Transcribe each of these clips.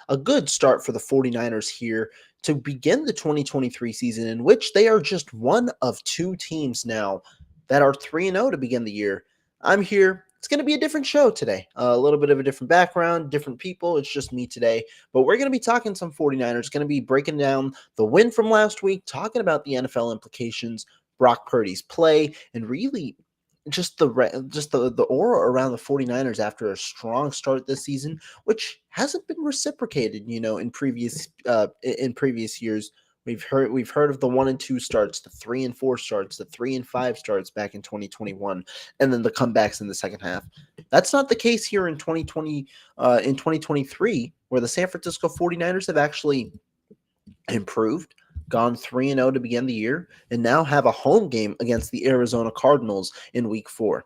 a good start for the 49ers here to begin the 2023 season, in which they are just one of two teams now that are 3-0 to begin the year. I'm here. It's going to be a different show today. A little bit of a different background, different people. It's just me today. But we're going to be talking some 49ers, going to be breaking down the win from last week, talking about the NFL implications, Brock Purdy's play, and really just the aura around the 49ers after a strong start this season, which hasn't been reciprocated, in previous years. We've heard of the 1 and 2 starts, the 3 and 4 starts, the 3 and 5 starts back in 2021, and then the comebacks in the second half. That's not the case here in 2023, where the San Francisco 49ers have actually improved, gone 3-0 to begin the year, and now have a home game against the Arizona Cardinals in week 4.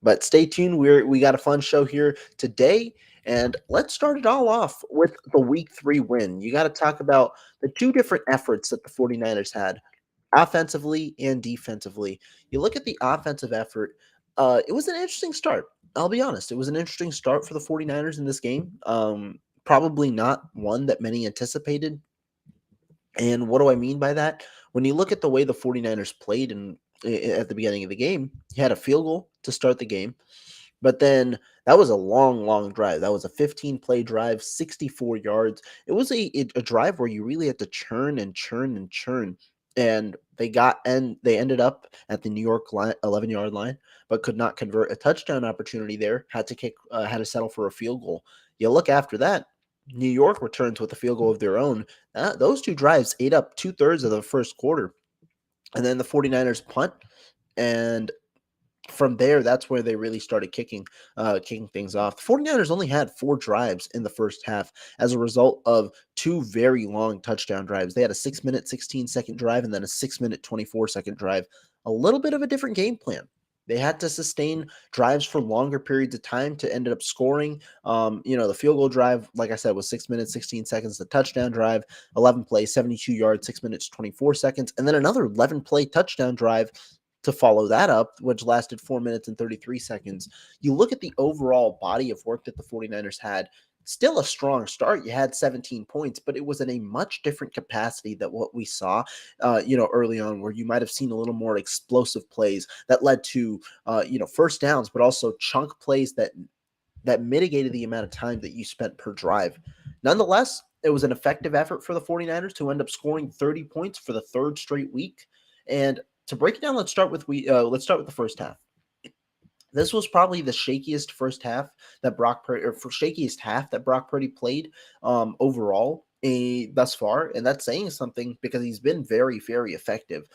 But stay tuned. We got a fun show here today. And let's start it all off with the week 3 win. You got to talk about the two different efforts that the 49ers had, offensively and defensively. You look at the offensive effort, it was an interesting start. I'll be honest. It was an interesting start for the 49ers in this game. Probably not one that many anticipated. And what do I mean by that? When you look at the way the 49ers played at the beginning of the game, you had a field goal to start the game, but then that was a long, long drive. That was a 15-play drive, 64 yards. It was a drive where you really had to churn and churn and churn. And they ended up at the New York 11-yard line, but could not convert a touchdown opportunity there. Had to settle for a field goal. You look after that, New York returns with a field goal of their own. Those two drives ate up 2/3 of the first quarter. And then the 49ers punt. And from there, that's where they really started kicking things off. The 49ers only had 4 drives in the first half as a result of 2 very long touchdown drives. They had a 6-minute, 16-second drive and then a 6-minute, 24-second drive. A little bit of a different game plan. They had to sustain drives for longer periods of time to end up scoring. The field goal drive, like I said, was 6 minutes, 16 seconds. The touchdown drive, 11 plays, 72 yards, 6 minutes, 24 seconds. And then another 11-play touchdown drive to follow that up, which lasted 4 minutes and 33 seconds. You look at the overall body of work that the 49ers had, still a strong start. You had 17 points, but it was in a much different capacity than what we saw, early on, where you might have seen a little more explosive plays that led to, first downs, but also chunk plays that mitigated the amount of time that you spent per drive. Nonetheless, it was an effective effort for the 49ers to end up scoring 30 points for the third straight week. And to break it down, let's start with the first half. This was probably the shakiest first half that shakiest half that Brock Purdy played overall thus far, and that's saying something because he's been very, very effective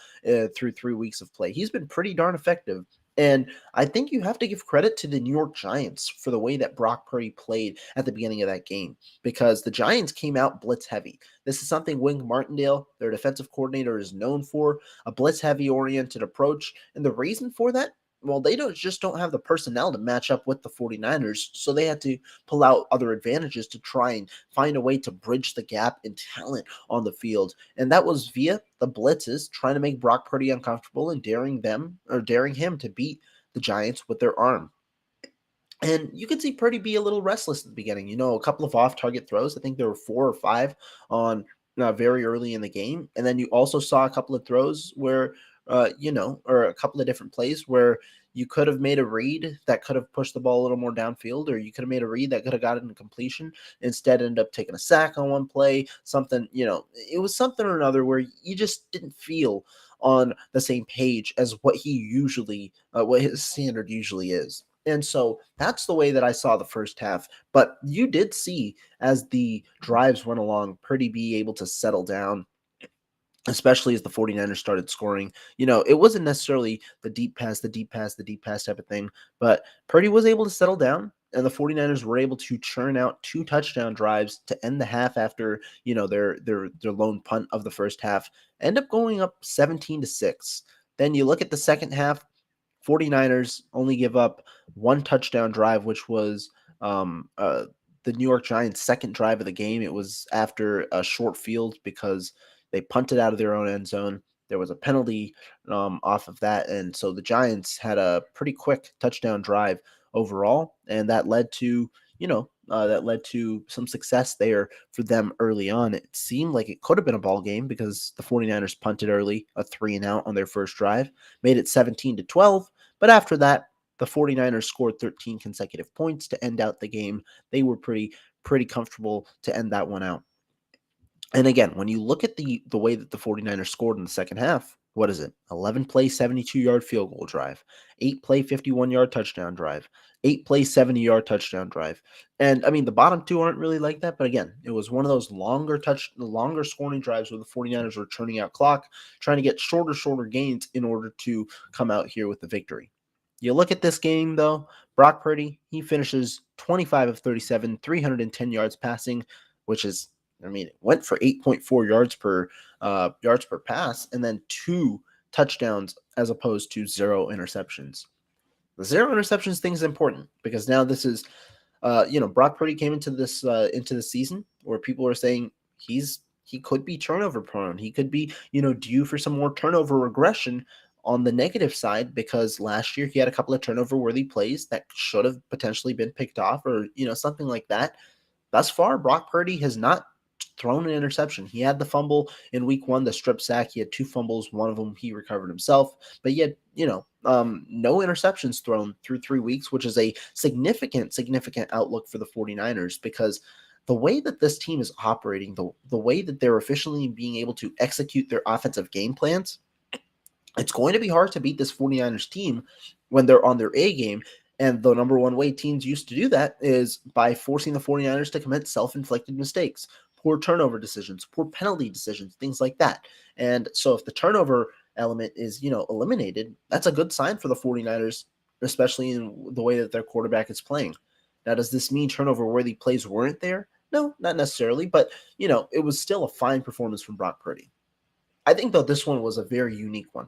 through 3 weeks of play. He's been pretty darn effective. And I think you have to give credit to the New York Giants for the way that Brock Purdy played at the beginning of that game, because the Giants came out blitz heavy. This is something Wink Martindale, their defensive coordinator, is known for, a blitz heavy oriented approach. And the reason for that, well, they don't have the personnel to match up with the 49ers, so they had to pull out other advantages to try and find a way to bridge the gap in talent on the field. And that was via the blitzes, trying to make Brock Purdy uncomfortable and daring him to beat the Giants with their arm. And you could see Purdy be a little restless at the beginning. A couple of off-target throws. I think there were 4 or 5 on very early in the game. And then you also saw a couple of throws where, or a couple of different plays where you could have made a read that could have pushed the ball a little more downfield, or you could have made a read that could have gotten a completion. Instead, ended up taking a sack on one play. It was something or another where you just didn't feel on the same page as what what his standard usually is. And so that's the way that I saw the first half. But you did see, as the drives went along, Purdy be able to settle down, especially as the 49ers started scoring. It wasn't necessarily the deep pass, the deep pass, the deep pass type of thing, but Purdy was able to settle down, and the 49ers were able to churn out 2 touchdown drives to end the half after, their lone punt of the first half, end up going up 17-6. Then you look at the second half, 49ers only give up 1 touchdown drive, which was the New York Giants' second drive of the game. It was after a short field because they punted out of their own end zone. There was a penalty off of that, and so the Giants had a pretty quick touchdown drive overall, and that led to that led to some success there for them early on. It seemed like it could have been a ball game because the 49ers punted early, a 3-and-out on their first drive, made it 17-12. But after that, the 49ers scored 13 consecutive points to end out the game. They were pretty comfortable to end that one out. And again, when you look at the way that the 49ers scored in the second half, what is it? 11-play, 72-yard field goal drive, 8-play, 51-yard touchdown drive, 8-play, 70-yard touchdown drive. And I mean, the bottom two aren't really like that, but again, it was one of those longer scoring drives where the 49ers were churning out clock, trying to get shorter gains in order to come out here with the victory. You look at this game, though, Brock Purdy, he finishes 25 of 37, 310 yards passing, which is, I mean, it went for 8.4 yards per pass, and then 2 touchdowns as opposed to 0 interceptions. The 0 interceptions thing is important because now this is, Brock Purdy came into the season where people are saying he could be turnover prone. He could be, due for some more turnover regression on the negative side because last year he had a couple of turnover worthy plays that should have potentially been picked off or, something like that. Thus far, Brock Purdy has not thrown an interception. He had the fumble in week 1, the strip sack. He had 2 fumbles. One of them he recovered himself. But he had, no interceptions thrown through 3 weeks, which is a significant outlook for the 49ers because the way that this team is operating, the way that they're efficiently being able to execute their offensive game plans, it's going to be hard to beat this 49ers team when they're on their A game. And the number one way teams used to do that is by forcing the 49ers to commit self-inflicted mistakes, poor turnover decisions, poor penalty decisions, things like that. And so if the turnover element is, eliminated, that's a good sign for the 49ers, especially in the way that their quarterback is playing. Now, does this mean turnover-worthy plays weren't there? No, not necessarily, but, it was still a fine performance from Brock Purdy. I think, though, this one was a very unique one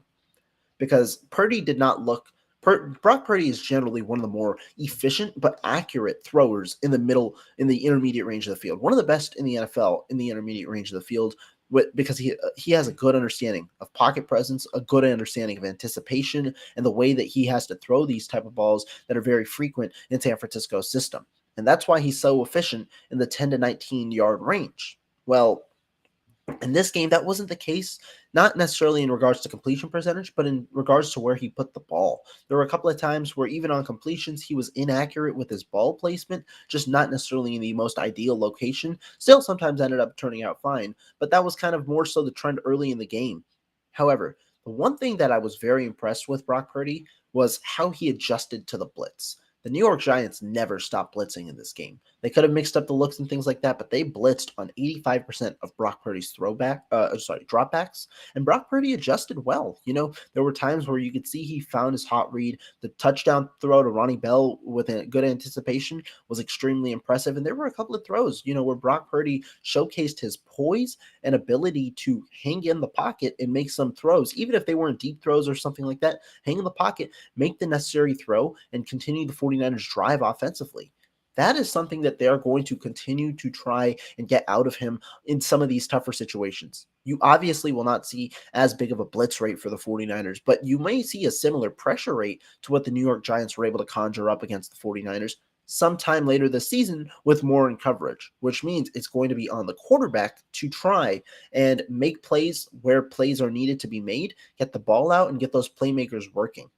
because Purdy did not look Brock Purdy is generally one of the more efficient but accurate throwers in the intermediate range of the field. One of the best in the NFL in the intermediate range of the field because he has a good understanding of pocket presence, a good understanding of anticipation, and the way that he has to throw these type of balls that are very frequent in San Francisco's system. And that's why he's so efficient in the 10 to 19 yard range. Well, in this game, that wasn't the case, not necessarily in regards to completion percentage, but in regards to where he put the ball. There were a couple of times where even on completions, he was inaccurate with his ball placement, just not necessarily in the most ideal location. Still sometimes ended up turning out fine, but that was kind of more so the trend early in the game. However, the one thing that I was very impressed with Brock Purdy was how he adjusted to the blitz. The New York Giants never stopped blitzing in this game. They could have mixed up the looks and things like that, but they blitzed on 85% of Brock Purdy's dropbacks, and Brock Purdy adjusted well. There were times where you could see he found his hot read. The touchdown throw to Ronnie Bell with a good anticipation was extremely impressive, and there were a couple of throws, where Brock Purdy showcased his poise and ability to hang in the pocket and make some throws, even if they weren't deep throws or something like that. Hang in the pocket, make the necessary throw, and continue the 49ers drive offensively. That is something that they're going to continue to try and get out of him in some of these tougher situations. You obviously will not see as big of a blitz rate for the 49ers, but you may see a similar pressure rate to what the New York Giants were able to conjure up against the 49ers sometime later this season with more in coverage, which means it's going to be on the quarterback to try and make plays where plays are needed to be made, get the ball out, and get those playmakers working.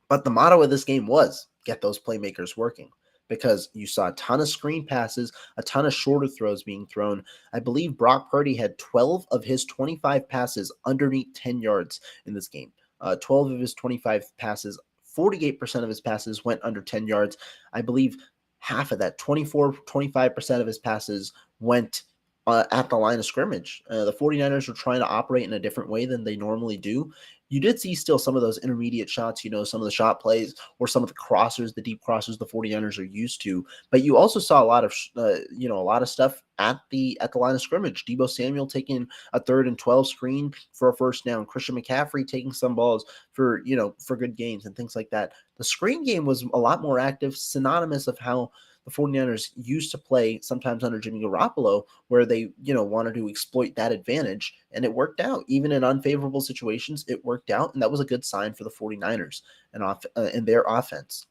But the motto of this game was get those playmakers working because you saw a ton of screen passes, a ton of shorter throws being thrown. I believe Brock Purdy had 12 of his 25 passes underneath 10 yards in this game. 12 of his 25 passes, 48% of his passes went under 10 yards. I believe half of that, 25% of his passes went at the line of scrimmage. The 49ers were trying to operate in a different way than they normally do. You did see still some of those intermediate shots, some of the shot plays or some of the crossers, the deep crossers the 49ers are used to. But you also saw a lot of stuff at the line of scrimmage. Deebo Samuel taking a 3rd and 12 screen for a first down. Christian McCaffrey taking some balls for good gains and things like that. The screen game was a lot more active, synonymous of how the 49ers used to play sometimes under Jimmy Garoppolo, where they, wanted to exploit that advantage, and it worked out. Even in unfavorable situations, it worked out, and that was a good sign for the 49ers and their offense.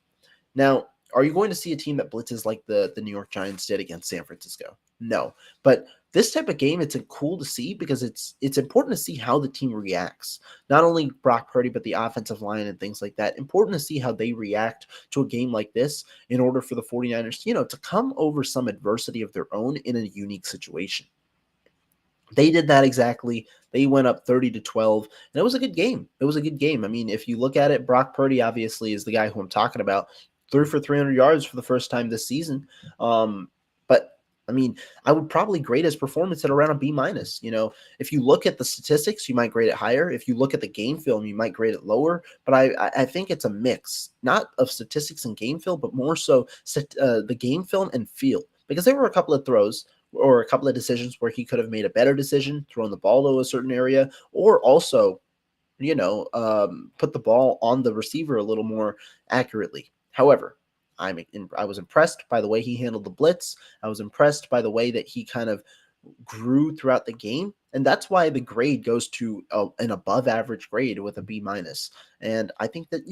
Now, Are you going to see a team that blitzes like the New York Giants did against San Francisco? No. But this type of game, it's cool to see because it's important to see how the team reacts. Not only Brock Purdy, but the offensive line and things like that. Important to see how they react to a game like this in order for the 49ers, to come over some adversity of their own in a unique situation. They did that exactly. They went up 30-12, and it was a good game. It was a good game. I mean, if you look at it, Brock Purdy obviously is the guy who I'm talking about. Threw for 300 yards for the first time this season. But I mean, I would probably grade his performance at around a B minus. If you look at the statistics, you might grade it higher. If you look at the game film, you might grade it lower. But I think it's a mix, not of statistics and game film, but more so the game film and feel. Because there were a couple of throws or a couple of decisions where he could have made a better decision, thrown the ball to a certain area, or also, put the ball on the receiver a little more accurately. However, I was impressed by the way he handled the blitz. I was impressed by the way that he kind of grew throughout the game. And that's why the grade goes to an above average grade with a B minus. And I think that,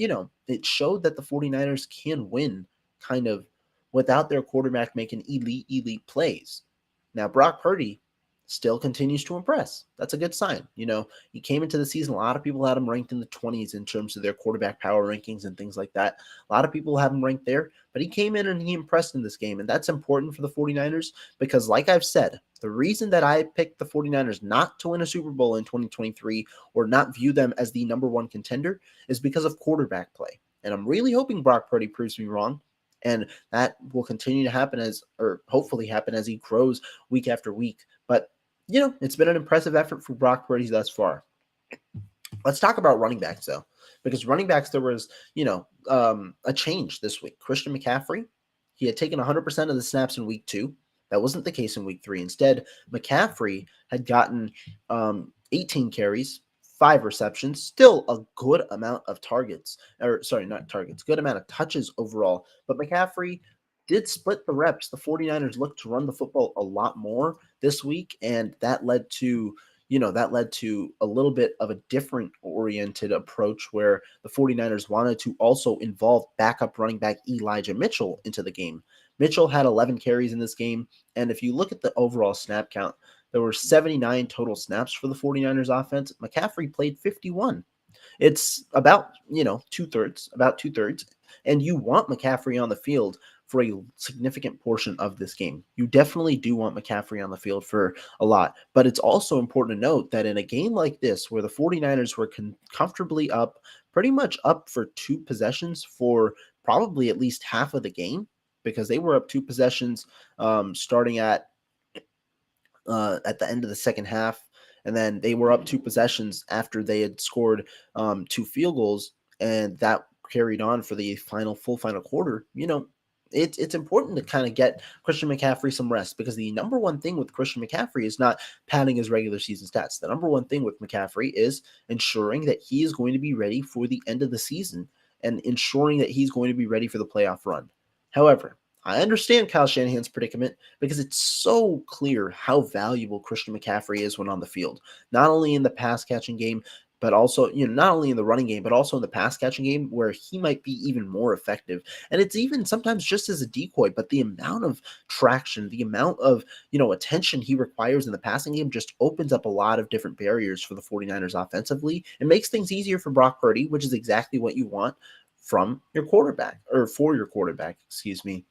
it showed that the 49ers can win kind of without their quarterback making elite plays. Now, Brock Purdy still continues to impress. That's a good sign. He came into the season, a lot of people had him ranked in the 20s in terms of their quarterback power rankings and things like that. A lot of people have him ranked there, but he came in and he impressed in this game. And that's important for the 49ers because, like I've said, the reason that I picked the 49ers not to win a Super Bowl in 2023 or not view them as the number one contender is because of quarterback play. And I'm really hoping Brock Purdy proves me wrong. And that will continue to happen or hopefully happen as he grows week after week. But, it's been an impressive effort for Brock Purdy thus far. Let's talk about running backs, though, because running backs, there was, a change this week. Christian McCaffrey, he had taken 100% of the snaps in week 2. That wasn't the case in week 3. Instead, McCaffrey had gotten 18 carries, 5 receptions, still a good amount of targets, or sorry, not targets, good amount of touches overall. But McCaffrey did split the reps. The 49ers looked to run the football a lot more this week, and that led to a little bit of a different oriented approach where the 49ers wanted to also involve backup running back Elijah Mitchell into the game. Mitchell had 11 carries in this game, and if you look at the overall snap count, there were 79 total snaps for the 49ers offense. McCaffrey played 51. It's about, two-thirds, and you want McCaffrey on the field for a significant portion of this game. You definitely do want McCaffrey on the field for a lot, but it's also important to note that in a game like this where the 49ers were comfortably up, pretty much up for 2 possessions for probably at least half of the game, because they were up 2 possessions starting at the end of the second half, and then they were up 2 possessions after they had scored 2 field goals, and that carried on for the full final quarter. It's important to kind of get Christian McCaffrey some rest, because the number one thing with Christian McCaffrey is not padding his regular season stats. The number one thing with McCaffrey is ensuring that he is going to be ready for the end of the season and ensuring that he's going to be ready for the playoff run. However, I understand Kyle Shanahan's predicament because it's so clear how valuable Christian McCaffrey is when on the field, not only in the pass catching game, but also, not only in the running game, but also in the pass catching game where he might be even more effective. And it's even sometimes just as a decoy, but the amount of traction, the amount of, attention he requires in the passing game just opens up a lot of different barriers for the 49ers offensively. It makes things easier for Brock Purdy, which is exactly what you want from your quarterback, or for your quarterback, excuse me.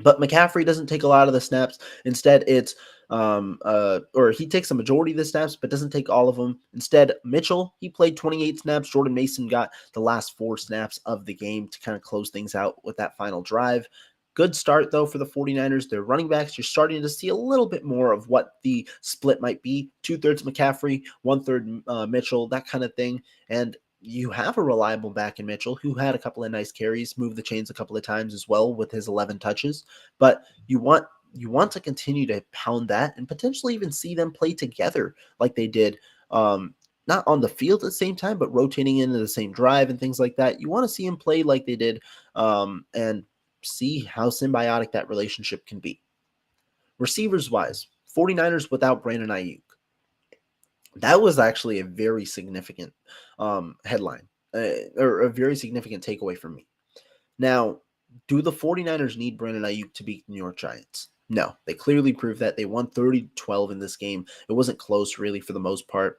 But McCaffrey doesn't take a lot of the snaps. Instead, it's or he takes a majority of the snaps, but doesn't take all of them. Instead, Mitchell, he played 28 snaps. Jordan Mason got the last 4 snaps of the game to kind of close things out with that final drive. Good start, though, for the 49ers. Their running backs, you're starting to see a little bit more of what the split might be. 2/3 McCaffrey, 1/3 Mitchell, that kind of thing. And you have a reliable back in Mitchell who had a couple of nice carries, moved the chains a couple of times as well with his 11 touches. But you want to continue to pound that and potentially even see them play together like they did, not on the field at the same time, but rotating into the same drive and things like that. You want to see them play like they did, and see how symbiotic that relationship can be. Receivers-wise, 49ers without Brandon Ayuk. That was actually a very significant headline, or a very significant takeaway from me. Now, Do the 49ers need Brandon Ayuk to beat the New York Giants? No, they clearly proved that. They won 30-12 in this game. It wasn't close, really, for the most part.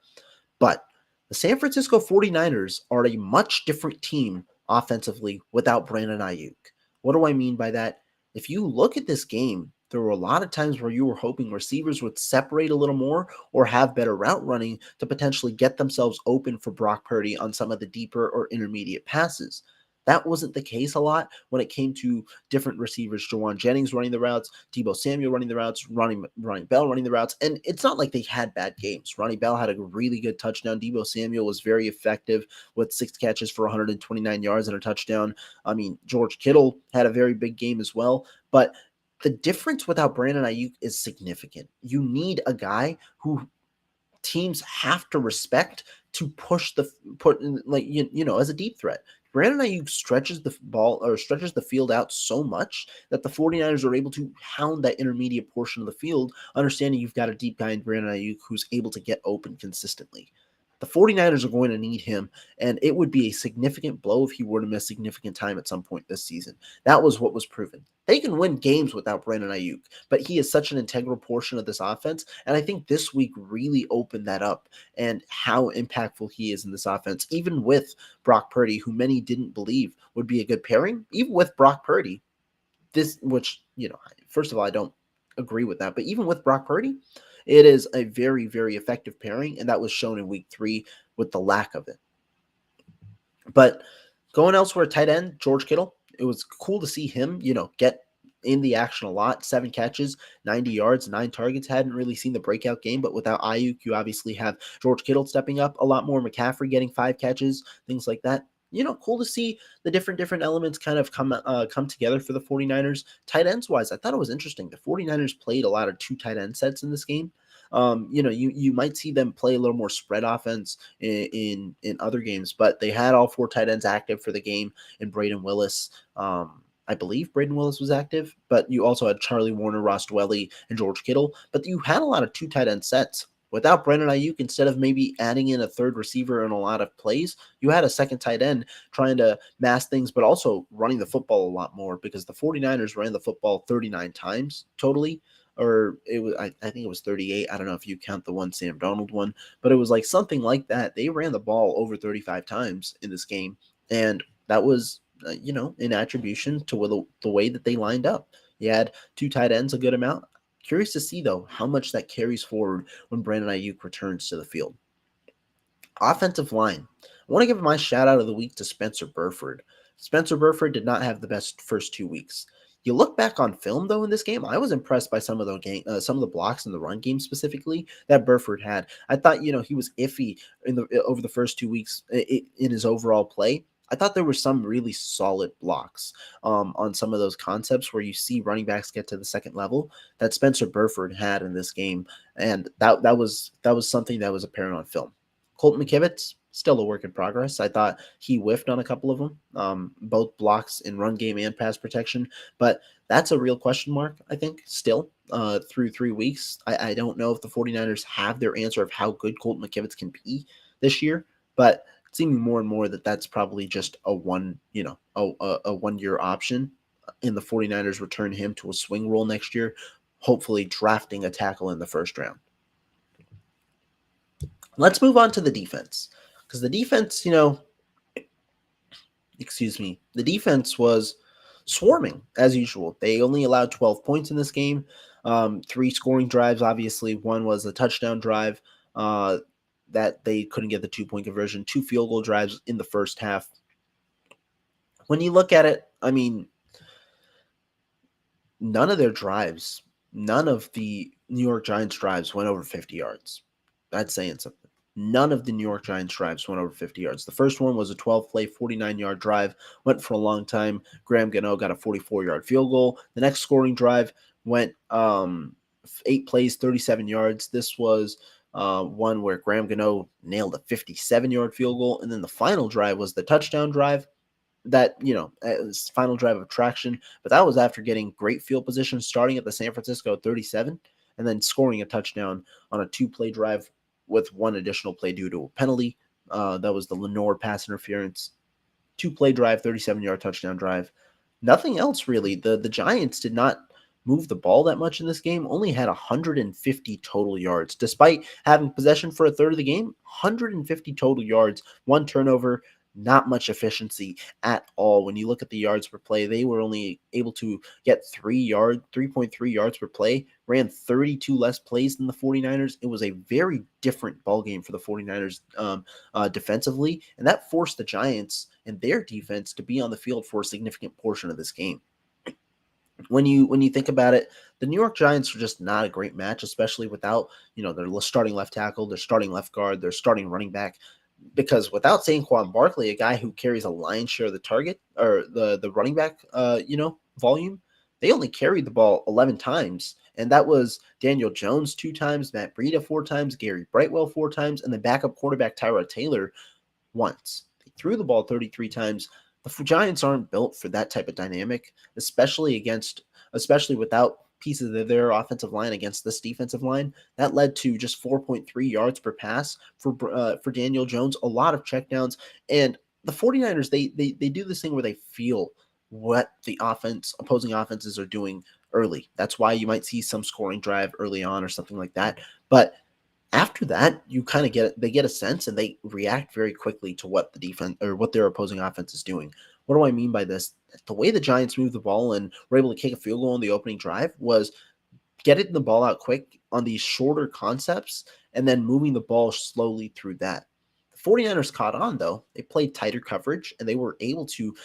But the San Francisco 49ers are a much different team offensively without Brandon Ayuk. What do I mean by that? If you look at this game, there were a lot of times where you were hoping receivers would separate a little more or have better route running to potentially get themselves open for Brock Purdy on some of the deeper or intermediate passes. That wasn't the case a lot when it came to different receivers. Jawan Jennings running the routes, Deebo Samuel running the routes, Ronnie Bell running the routes. And it's not like they had bad games. Ronnie Bell had a really good touchdown. Deebo Samuel was very effective with 6 catches for 129 yards and a touchdown. I mean, George Kittle had a very big game as well. But the difference without Brandon Ayuk is significant. You need a guy who teams have to respect to put in, like, as a deep threat. Brandon Ayuk stretches the field out so much that the 49ers are able to hound that intermediate portion of the field, understanding you've got a deep guy in Brandon Ayuk who's able to get open consistently. The 49ers are going to need him, and it would be a significant blow if he were to miss significant time at some point this season. That was what was proven. They can win games without Brandon Ayuk, but he is such an integral portion of this offense, and I think this week really opened that up and how impactful he is in this offense, even with Brock Purdy, who many didn't believe would be a good pairing. Even with Brock Purdy, first of all, I don't agree with that, but even with Brock Purdy, it is a very, very effective pairing, and that was shown in week 3 with the lack of it. But going elsewhere, tight end, George Kittle, it was cool to see him, get in the action a lot. 7 catches, 90 yards, 9 targets. Hadn't really seen the breakout game, but without Ayuk, you obviously have George Kittle stepping up a lot more. McCaffrey getting 5 catches, things like that. Cool to see the different elements kind of come together for the 49ers. Tight ends wise, I thought it was interesting. The 49ers played a lot of 2 tight end sets in this game. You might see them play a little more spread offense in other games, but they had all 4 tight ends active for the game, and Braden Willis. I believe Braden Willis was active, but you also had Charlie Warner, Ross Dwelly, and George Kittle. But you had a lot of 2 tight end sets. Without Brandon Ayuk, instead of maybe adding in a third receiver in a lot of plays, you had a second tight end trying to mask things, but also running the football a lot more, because the 49ers ran the football 39 times totally. Or I think it was 38. I don't know if you count the one Sam Darnold one, but it was like something like that. They ran the ball over 35 times in this game, and that was in attribution to the way that they lined up. You had 2 tight ends a good amount. Curious to see, though, how much that carries forward when Brandon Ayuk returns to the field. Offensive line. I want to give my shout out of the week to Spencer Burford. Spencer Burford did not have the best first 2 weeks. You look back on film, though, in this game, I was impressed by some of the blocks in the run game specifically that Burford had. I thought, he was iffy over the first 2 weeks in his overall play. I thought there were some really solid blocks on some of those concepts where you see running backs get to the second level that Spencer Burford had in this game, and that was something that was apparent on film. Colton McKivitz, still a work in progress. I thought he whiffed on a couple of them, both blocks in run game and pass protection, but that's a real question mark, I think, still through 3 weeks. I don't know if the 49ers have their answer of how good Colton McKivitz can be this year, but seeming more and more that that's probably just a 1 year option, and the 49ers return him to a swing role next year, hopefully drafting a tackle in the first round. Let's move on to the defense, because the defense, the defense was swarming as usual. They only allowed 12 points in this game. 3 scoring drives, obviously. One was a touchdown drive that they couldn't get the 2-point conversion. 2 field goal drives in the first half. When you look at it, I mean, none of the New York Giants drives went over 50 yards. That's saying something. None of the New York Giants drives went over 50 yards. The first one was a 12-play, 49-yard drive, went for a long time. Graham Gano got a 44-yard field goal. The next scoring drive went 8 plays, 37 yards. This was one where Graham Gano nailed a 57-yard field goal. And then the final drive was the touchdown drive. That, final drive of traction, but that was after getting great field position, starting at the San Francisco 37, and then scoring a touchdown on a 2-play drive with 1 additional play due to a penalty. That was the Lenore pass interference. 2-play drive, 37-yard touchdown drive. Nothing else really. The Giants did not move the ball that much in this game, only had 150 total yards. Despite having possession for a third of the game, 150 total yards, one turnover, not much efficiency at all. When you look at the yards per play, they were only able to get 3.3 yards per play, ran 32 less plays than the 49ers. It was a very different ball game for the 49ers defensively, and that forced the Giants and their defense to be on the field for a significant portion of this game. When you think about it, the New York Giants are just not a great match, especially without their starting left tackle, their starting left guard, their starting running back. Because without Saquon Barkley, a guy who carries a lion's share of the target or the running back, volume, they only carried the ball 11 times, and that was Daniel Jones 2 times, Matt Breida 4 times, Gary Brightwell 4 times, and the backup quarterback Tyrod Taylor once. They threw the ball 33 times. The Giants aren't built for that type of dynamic, especially without pieces of their offensive line against this defensive line. That led to just 4.3 yards per pass for Daniel Jones, a lot of checkdowns, and the 49ers, they do this thing where they feel what the opposing offenses are doing early. That's why you might see some scoring drive early on or something like that. But after that, you kind of get a sense and they react very quickly to what the defense or what their opposing offense is doing. What do I mean by this? The way the Giants moved the ball and were able to kick a field goal on the opening drive was getting the ball out quick on these shorter concepts and then moving the ball slowly through that. The 49ers caught on, though. They played tighter coverage and they were able to,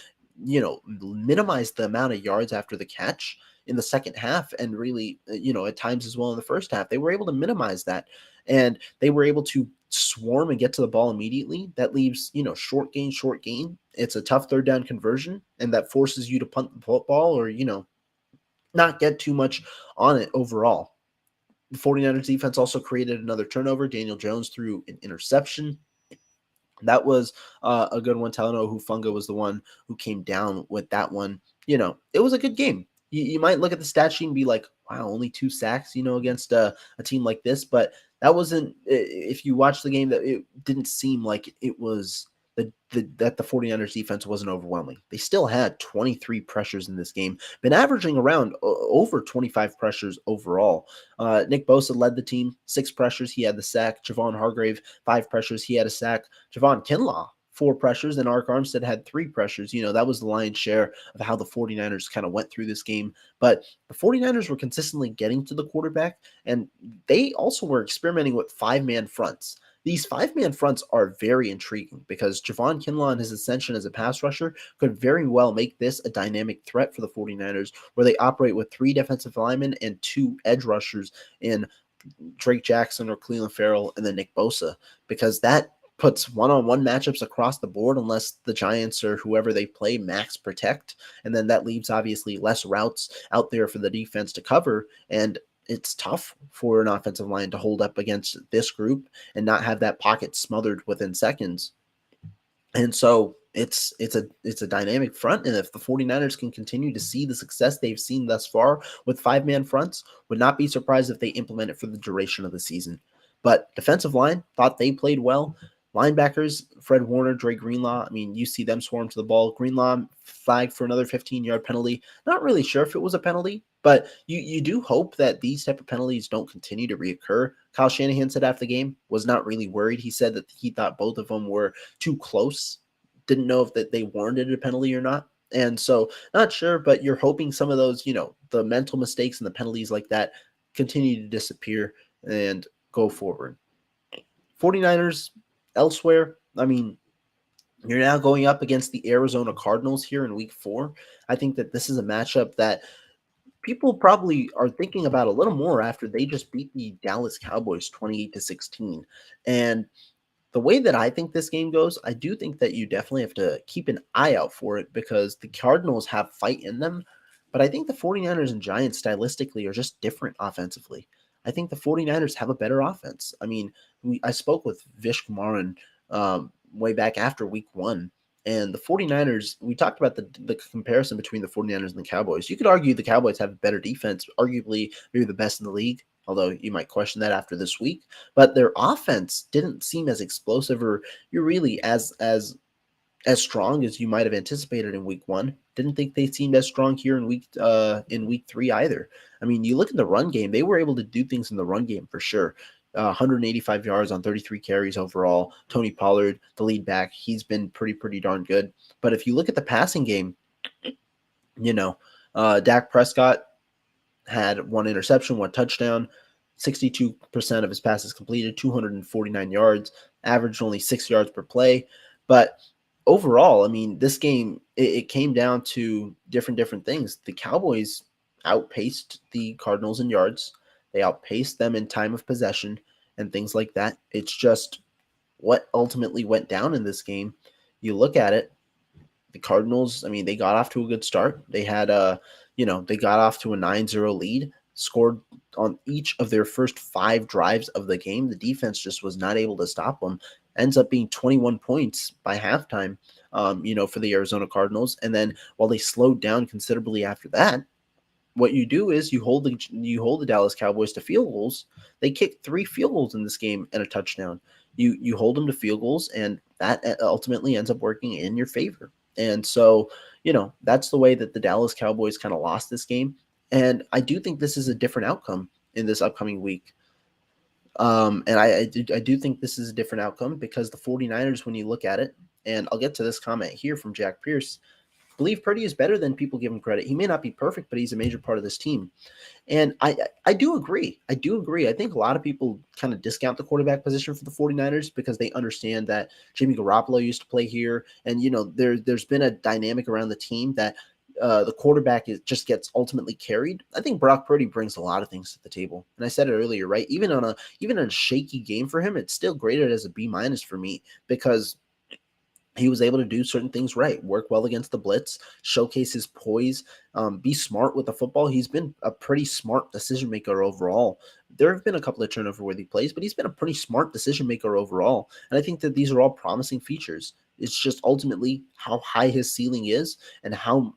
minimize the amount of yards after the catch in the second half and really, at times as well in the first half. They were able to minimize that and they were able to swarm and get to the ball immediately. That leaves, short gain. It's a tough third down conversion and that forces you to punt the football or, not get too much on it overall. The 49ers defense also created another turnover. Daniel Jones threw an interception. That was a good one. Talanoa Hufanga was the one who came down with that one. It was a good game. You might look at the stat sheet and be like, wow, only 2 sacks, against a team like this. But that wasn't, if you watch the game, that it didn't seem like it was that the 49ers defense wasn't overwhelming. They still had 23 pressures in this game, been averaging around over 25 pressures overall. Nick Bosa led the team, 6 pressures, he had the sack. Javon Hargrave, 5 pressures, he had a sack. Javon Kinlaw, 4 pressures, and Ark Armstead had 3 pressures. That was the lion's share of how the 49ers kind of went through this game. But the 49ers were consistently getting to the quarterback, and they also were experimenting with 5-man fronts. These 5-man fronts are very intriguing because Javon Kinlaw and his ascension as a pass rusher could very well make this a dynamic threat for the 49ers, where they operate with 3 defensive linemen and 2 edge rushers in Drake Jackson or Cleveland Farrell and then Nick Bosa, because that puts one-on-one matchups across the board unless the Giants or whoever they play max protect, and then that leaves obviously less routes out there for the defense to cover, and it's tough for an offensive line to hold up against this group and not have that pocket smothered within seconds. And so it's a dynamic front, and if the 49ers can continue to see the success they've seen thus far with 5-man fronts, would not be surprised if they implement it for the duration of the season. But defensive line, thought they played well. Linebackers, Fred Warner, Dre Greenlaw, you see them swarm to the ball. Greenlaw flagged for another 15-yard penalty. Not really sure if it was a penalty, but you do hope that these type of penalties don't continue to reoccur. Kyle Shanahan said after the game, was not really worried. He said that he thought both of them were too close. Didn't know if that they warranted a penalty or not. And so not sure, but you're hoping some of those, the mental mistakes and the penalties like that continue to disappear and go forward. 49ers elsewhere, you're now going up against the Arizona Cardinals here in week 4. I think that this is a matchup that people probably are thinking about a little more after they just beat the Dallas Cowboys 28-16. And the way that I think this game goes, I do think that you definitely have to keep an eye out for it because the Cardinals have fight in them. But I think the 49ers and Giants stylistically are just different offensively. I think the 49ers have a better offense. I spoke with Vish Kumaran way back after week 1. And the 49ers, we talked about the comparison between the 49ers and the Cowboys. You could argue the Cowboys have a better defense, arguably maybe the best in the league, although you might question that after this week. But their offense didn't seem as explosive or you're really as as strong as you might have anticipated in week 1. Didn't think they seemed as strong here in week 3 either. I mean, you look at the run game, they were able to do things in the run game for sure. 185 yards on 33 carries overall. Tony Pollard, the lead back, he's been pretty darn good. But if you look at the passing game, Dak Prescott had 1 interception, 1 touchdown, 62% of his passes completed, 249 yards, averaged only 6 yards per play. But overall, I mean, this game, it came down to different things. The Cowboys outpaced the Cardinals in yards. They outpaced them in time of possession and things like that. It's just what ultimately went down in this game. You look at it, the Cardinals, I mean, they got off to a good start. They had they got off to a 9-0 lead, scored on each of their first 5 drives of the game. The defense just was not able to stop them. Ends up being 21 points by halftime, for the Arizona Cardinals. And then while they slowed down considerably after that, what you do is you hold the Dallas Cowboys to field goals. They kicked 3 field goals in this game and a touchdown. You hold them to field goals, and that ultimately ends up working in your favor. And so, that's the way that the Dallas Cowboys kind of lost this game. And I do think this is a different outcome in this upcoming week. And I do think this is a different outcome because the 49ers, when you look at it, and I'll get to this comment here from Jack Pierce, believe Purdy is better than people give him credit. He may not be perfect, but he's a major part of this team. And I do agree. I think a lot of people kind of discount the quarterback position for the 49ers because they understand that Jimmy Garoppolo used to play here. And, there's been a dynamic around the team that the quarterback just gets ultimately carried. I think Brock Purdy brings a lot of things to the table. And I said it earlier, right? Even on a shaky game for him, it's still graded as a B- for me because he was able to do certain things right, work well against the blitz, showcase his poise, be smart with the football. He's been a pretty smart decision maker overall. There have been a couple of turnover-worthy plays, but he's been a pretty smart decision maker overall. And I think that these are all promising features. It's just ultimately how high his ceiling is and how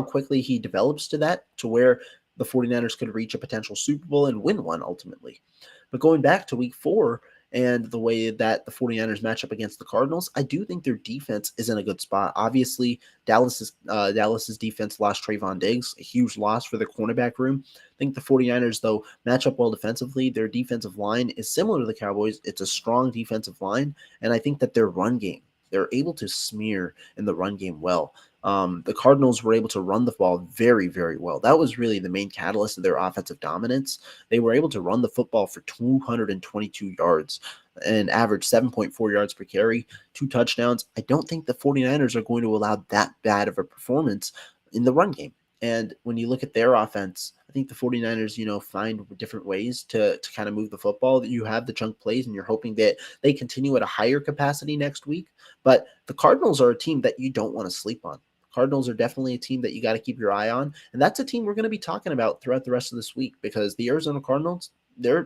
quickly he develops to where the 49ers could reach a potential Super Bowl and win one ultimately. But going back to week 4, and the way that the 49ers match up against the Cardinals, I do think their defense is in a good spot. Obviously, Dallas's defense lost Trayvon Diggs, a huge loss for their cornerback room. I think the 49ers, though, match up well defensively. Their defensive line is similar to the Cowboys. It's a strong defensive line, and I think that their run game, they're able to smear in the run game well. The Cardinals were able to run the ball very, very well. That was really the main catalyst of their offensive dominance. They were able to run the football for 222 yards and average 7.4 yards per carry, 2 touchdowns. I don't think the 49ers are going to allow that bad of a performance in the run game. And when you look at their offense, I think the 49ers, find different ways to kind of move the football. You have the chunk plays, and you're hoping that they continue at a higher capacity next week. But the Cardinals are a team that you don't want to sleep on. Cardinals are definitely a team that you got to keep your eye on. And that's a team we're going to be talking about throughout the rest of this week because the Arizona Cardinals, they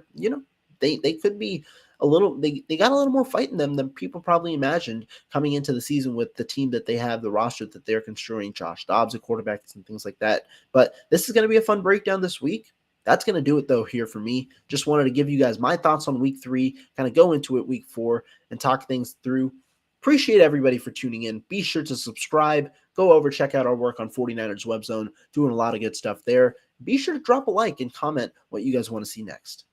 could be they got a little more fight in them than people probably imagined coming into the season with the team that they have, the roster that they're construing, Josh Dobbs at quarterback and things like that. But this is going to be a fun breakdown this week. That's going to do it, though, here for me. Just wanted to give you guys my thoughts on week 3, kind of go into it week 4 and talk things through. Appreciate everybody for tuning in. Be sure to subscribe. Go over, check out our work on 49ers Web Zone, doing a lot of good stuff there. Be sure to drop a like and comment what you guys want to see next.